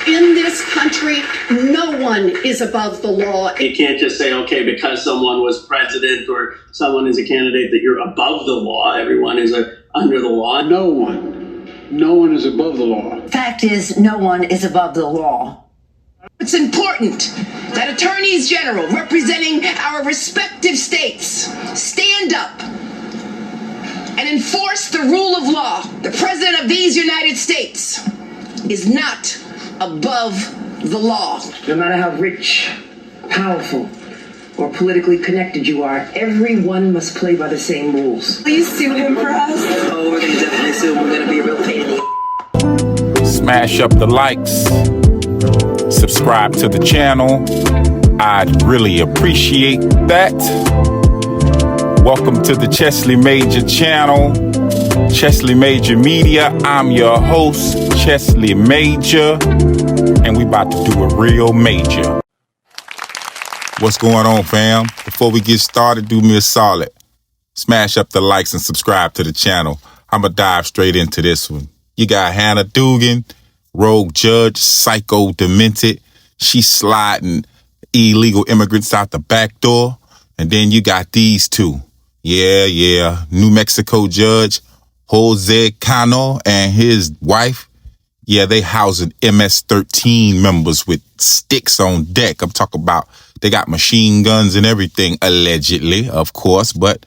In this country, no one is above the law. You can't just say, okay, because someone was president or someone is a candidate that you're above the law. Everyone is under the law. No one is above the law. Fact is, no one is above the law. It's important that attorneys general representing our respective states stand up and enforce the rule of law. The president of these United States is not above the law. No matter how rich, powerful, or politically connected you are, everyone must play by the same rules. Please sue him for us. Oh, we're gonna definitely sue him. We're gonna be a real pain in the... Smash up the likes. Subscribe to the channel. I'd really appreciate that. Welcome to the Chesley Major channel. Chesley Major Media. I'm your host, Chesley Major, and we about to do a real major. What's going on, fam? Before we get started, do me a solid. Smash up the likes and subscribe to the channel. I'ma dive straight into this one. You got Hanna Dugan, rogue judge, psycho, demented. She's sliding illegal immigrants out the back door. And then you got these two. Yeah. New Mexico judge, Jose Cano, and his wife. Yeah, they housing MS-13 members with sticks on deck. I'm talking about they got machine guns and everything, allegedly, of course, but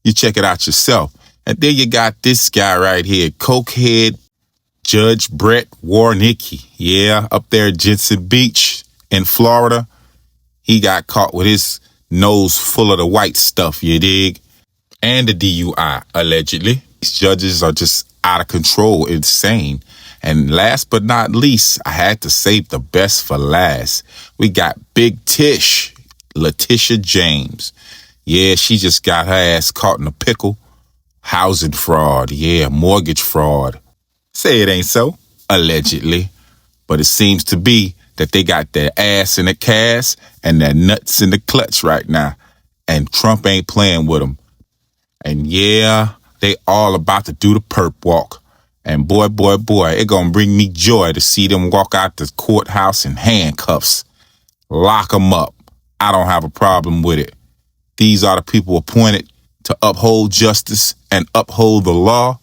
you check it out yourself. And then you got this guy right here, cokehead Judge Bret Waroniki. Yeah, up there at Jensen Beach in Florida. He got caught with his nose full of the white stuff, you dig? And the DUI, allegedly. These judges are just out of control, insane. And last but not least, I had to save the best for last. We got Big Tish, Letitia James. Yeah, she just got her ass caught in a pickle. Housing fraud, yeah, mortgage fraud. Say it ain't so, allegedly. But it seems to be that they got their ass in the cast and their nuts in the clutch right now. And Trump ain't playing with them. And yeah, they all about to do the perp walk. And boy, it gonna bring me joy to see them walk out the courthouse in handcuffs. Lock them up. I don't have a problem with it. These are the people appointed to uphold justice and uphold the law.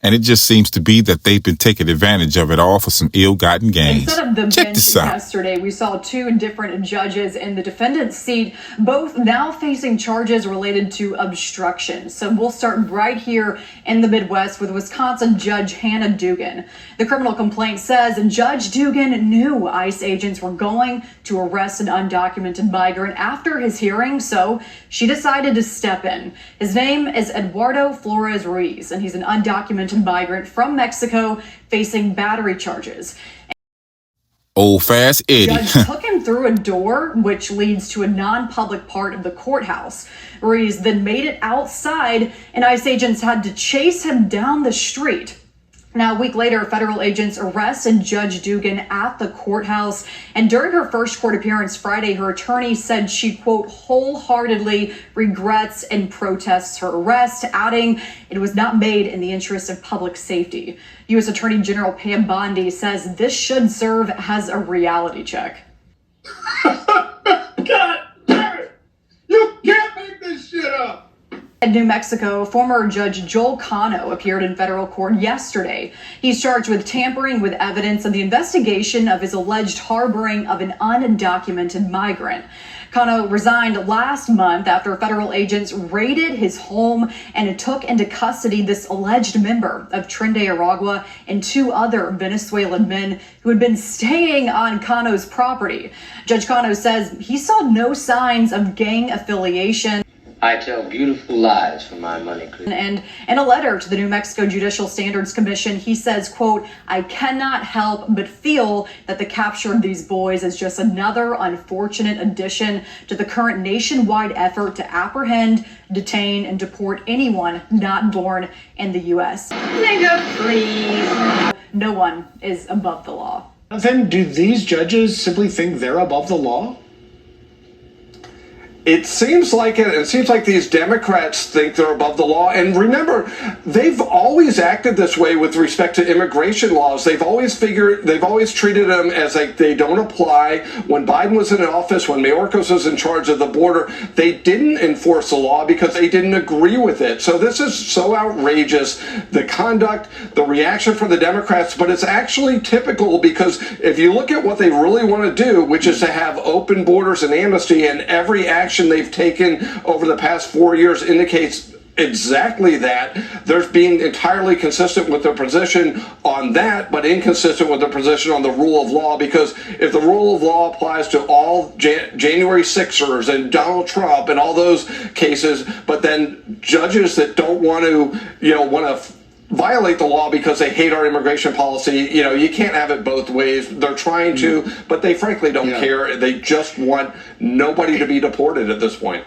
And it just seems to be that they've been taking advantage of it all for some ill-gotten gains. Instead of the Check bench this out. Yesterday, we saw two different judges in the defendant's seat, both now facing charges related to obstruction. So we'll start right here in the Midwest with Wisconsin Judge Hanna Dugan. The criminal complaint says Judge Dugan knew ICE agents were going to arrest an undocumented migrant after his hearing, so she decided to step in. His name is Eduardo Flores Ruiz, and he's an undocumented migrant from Mexico facing battery charges. Old fast Eddie. Judge took him through a door which leads to a non-public part of the courthouse. Ruiz then made it outside, and ICE agents had to chase him down the street. Now, a week later, federal agents arrested Judge Dugan at the courthouse. And during her first court appearance Friday, her attorney said she, quote, wholeheartedly regrets and protests her arrest, adding it was not made in the interest of public safety. U.S. Attorney General Pam Bondi says this should serve as a reality check. God damn it! You can't make this shit up! In New Mexico, former Judge Joel Cano appeared in federal court yesterday. He's charged with tampering with evidence in the investigation of his alleged harboring of an undocumented migrant. Cano resigned last month after federal agents raided his home and took into custody this alleged member of Tren de Aragua and two other Venezuelan men who had been staying on Cano's property. Judge Cano says he saw no signs of gang affiliation. I tell beautiful lies for my money. And in a letter to the New Mexico Judicial Standards Commission, he says, quote, I cannot help but feel that the capture of these boys is just another unfortunate addition to the current nationwide effort to apprehend, detain, and deport anyone not born in the U.S. Nigga, please. No one is above the law. Then do these judges simply think they're above the law? It seems like it. It seems like these Democrats think they're above the law. And remember, they've always acted this way with respect to immigration laws. They've always treated them as like they don't apply. When Biden was in office, when Mayorkas was in charge of the border, they didn't enforce the law because they didn't agree with it. So this is so outrageous. The conduct, the reaction from the Democrats, but it's actually typical because if you look at what they really want to do, which is to have open borders and amnesty, and every action they've taken over the past 4 years indicates exactly that. They're being entirely consistent with their position on that, but inconsistent with their position on the rule of law, because if the rule of law applies to all January 6ers and Donald Trump and all those cases, but then judges that don't want to, violate the law because they hate our immigration policy, you can't have it both ways. They're trying to, but they frankly don't care. They just want nobody to be deported at this point.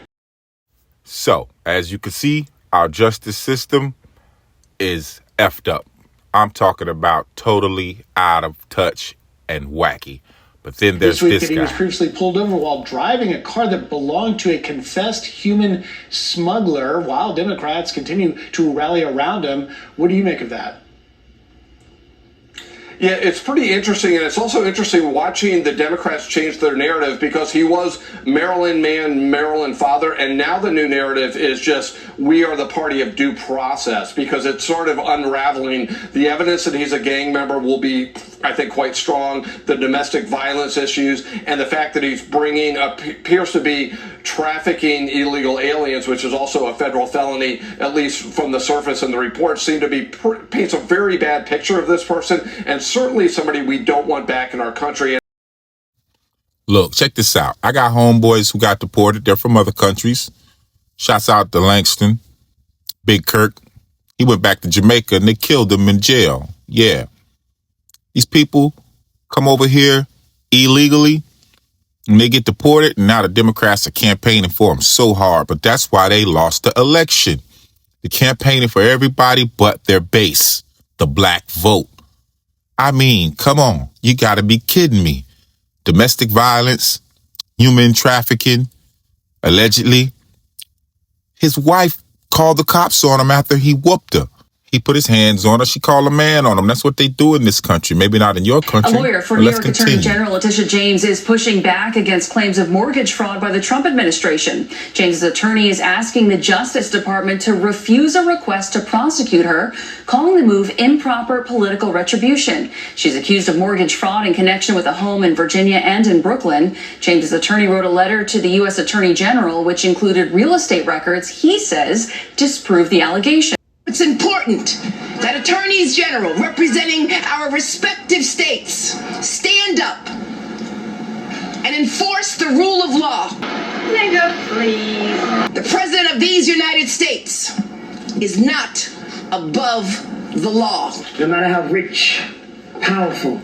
So, as you can see, our justice system is effed up. I'm talking about totally out of touch and wacky. But then there's this guy. He was previously pulled over while driving a car that belonged to a confessed human smuggler, while Democrats continue to rally around him. What do you make of that? Yeah, it's pretty interesting, and it's also interesting watching the Democrats change their narrative, because he was Maryland man, Maryland father, and now the new narrative is just, we are the party of due process, because it's sort of unraveling. The evidence that he's a gang member will be, I think, quite strong. The domestic violence issues, and the fact that he's bringing appears to be trafficking illegal aliens, which is also a federal felony, at least from the surface, and the reports seem to be paints a very bad picture of this person, and certainly somebody we don't want back in our country. Look, check this out. I got homeboys who got deported. They're from other countries. Shouts out to Langston, Big Kirk. He went back to Jamaica and they killed him in jail. Yeah. These people come over here illegally and they get deported, and now the Democrats are campaigning for them so hard. But that's why they lost the election. They're campaigning for everybody but their base, the black vote. I mean, come on. You got to be kidding me. Domestic violence, human trafficking, allegedly. His wife called the cops on him after he whooped her. He put his hands on her. She called a man on him. That's what they do in this country. Maybe not in your country. A lawyer for New York Attorney General Letitia James is pushing back against claims of mortgage fraud by the Trump administration. James's attorney is asking the Justice Department to refuse a request to prosecute her, calling the move improper political retribution. She's accused of mortgage fraud in connection with a home in Virginia and in Brooklyn. James's attorney wrote a letter to the U.S. Attorney General, which included real estate records he says disprove the allegation. It's important that attorneys general representing our respective states stand up and enforce the rule of law. Nigga, please. The president of these United States is not above the law. No matter how rich, powerful,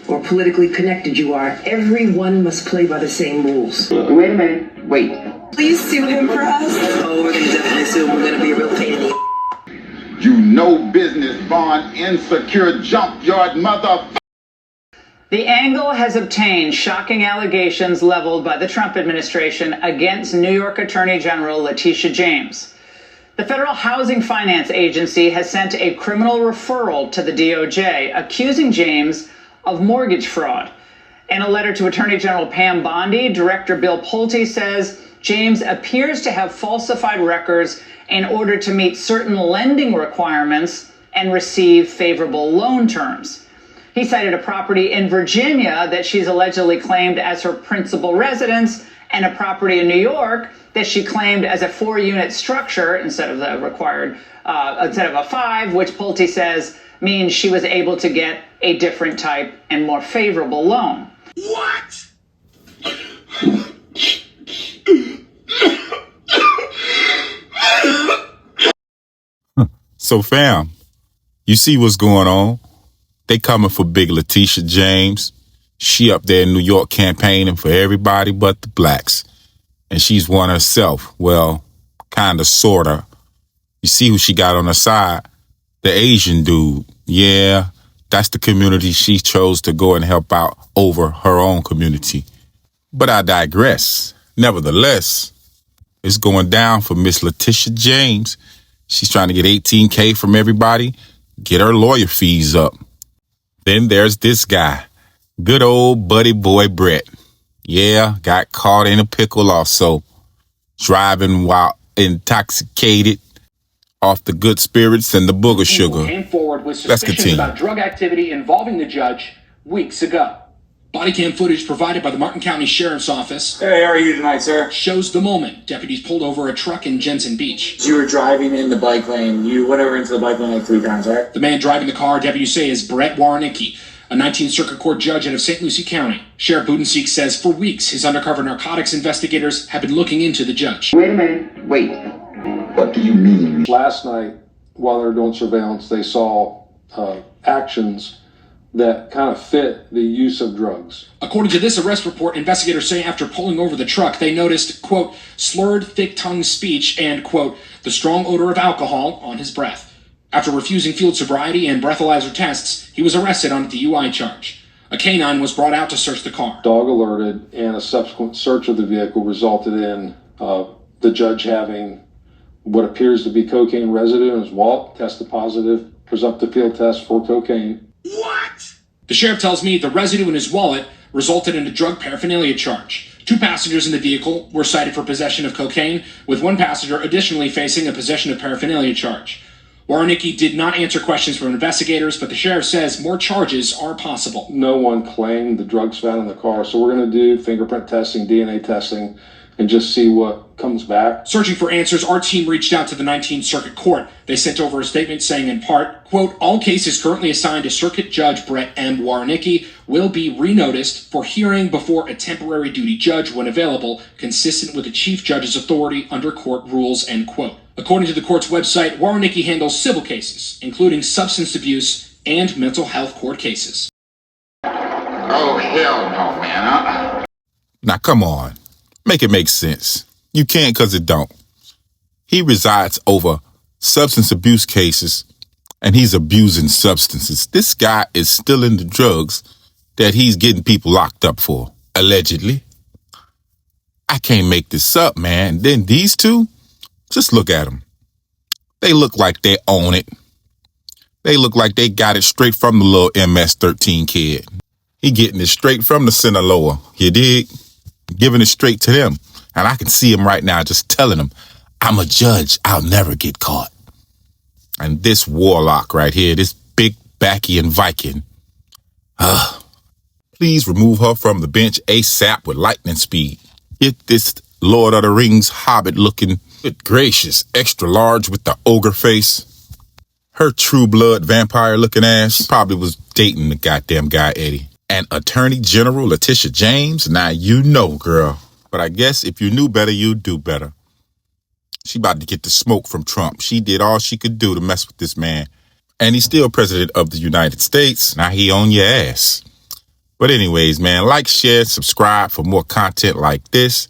or politically connected you are, everyone must play by the same rules. Wait a minute. Wait. Please sue him for us. Oh, we're gonna definitely sue him. We're gonna be a real pain in the You no business, Bond, insecure, junkyard mother. The Angle has obtained shocking allegations leveled by the Trump administration against New York Attorney General Letitia James. The Federal Housing Finance Agency has sent a criminal referral to the DOJ accusing James of mortgage fraud. In a letter to Attorney General Pam Bondi, Director Bill Pulte says James appears to have falsified records in order to meet certain lending requirements and receive favorable loan terms. He cited a property in Virginia that she's allegedly claimed as her principal residence, and a property in New York that she claimed as a 4-unit structure instead of the required, instead of a 5, which Pulte says means she was able to get a different type and more favorable loan. What? So, fam, you see what's going on? They coming for big Leticia James. She up there in New York campaigning for everybody but the blacks. And she's one herself. Well, kind of, sort of. You see who she got on her side? The Asian dude. Yeah, that's the community she chose to go and help out over her own community. But I digress. Nevertheless, It's going down for Miss Leticia James. She's trying to get $18K from everybody, get her lawyer fees up. Then there's this guy, good old buddy boy Bret. Yeah, got caught in a pickle also, driving while intoxicated off the good spirits and the booger sugar. Came forward with Let's suspicions continue. about drug activity involving the judge weeks ago. Body cam footage provided by the Martin County Sheriff's Office. Hey, how are you tonight, sir? Shows the moment deputies pulled over a truck in Jensen Beach. You were driving in the bike lane. You went over into the bike lane like 3 times, right? The man driving the car, deputies say, is Bret Waroniki, a 19th Circuit Court judge out of St. Lucie County. Sheriff Budenseek says for weeks his undercover narcotics investigators have been looking into the judge. Wait a minute. Wait. What do you mean? Last night, while they were doing surveillance, they saw actions that kind of fit the use of drugs. According to this arrest report, investigators say after pulling over the truck, they noticed, quote, slurred, thick-tongued speech and, quote, the strong odor of alcohol on his breath. After refusing field sobriety and breathalyzer tests, he was arrested on a DUI charge. A canine was brought out to search the car. Dog alerted, and a subsequent search of the vehicle resulted in the judge having what appears to be cocaine residue in his wallet, tested positive, presumptive field test for cocaine. What? The sheriff tells me the residue in his wallet resulted in a drug paraphernalia charge. 2 passengers in the vehicle were cited for possession of cocaine, with 1 passenger additionally facing a possession of paraphernalia charge. Waroniki did not answer questions from investigators, but the sheriff says more charges are possible. No one claimed the drugs found in the car, so we're going to do fingerprint testing, DNA testing, and just see what comes back. Searching for answers, our team reached out to the 19th Circuit Court. They sent over a statement saying in part, quote, all cases currently assigned to Circuit Judge Bret M. Waroniki will be renoticed for hearing before a temporary duty judge when available, consistent with the chief judge's authority under court rules, end quote. According to the court's website, Waroniki handles civil cases, including substance abuse and mental health court cases. Oh, hell no, man. Now, come on. Make it make sense. You can't because it don't. He resides over substance abuse cases, and he's abusing substances. This guy is still into drugs that he's getting people locked up for, allegedly. I can't make this up, man. Then these two, just look at them. They look like they own it. They look like they got it straight from the little MS-13 kid. He getting it straight from the Sinaloa. You dig? Giving it straight to them. And I can see him right now just telling them, I'm a judge. I'll never get caught. And this warlock right here, this big Bacchian Viking, please remove her from the bench ASAP with lightning speed. Get this Lord of the Rings hobbit looking, good gracious, extra large with the ogre face. Her true blood vampire looking ass probably was dating the goddamn guy Eddie. And Attorney General Letitia James, now you know, girl. But I guess if you knew better, you'd do better. She about to get the smoke from Trump. She did all she could do to mess with this man. And he's still president of the United States. Now he on your ass. But anyways, man, like, share, subscribe for more content like this.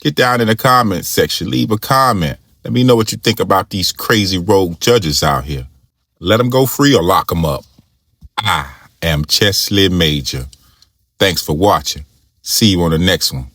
Get down in the comments section. Leave a comment. Let me know what you think about these crazy rogue judges out here. Let them go free or lock them up. I am Chesley Major. Thanks for watching. See you on the next one.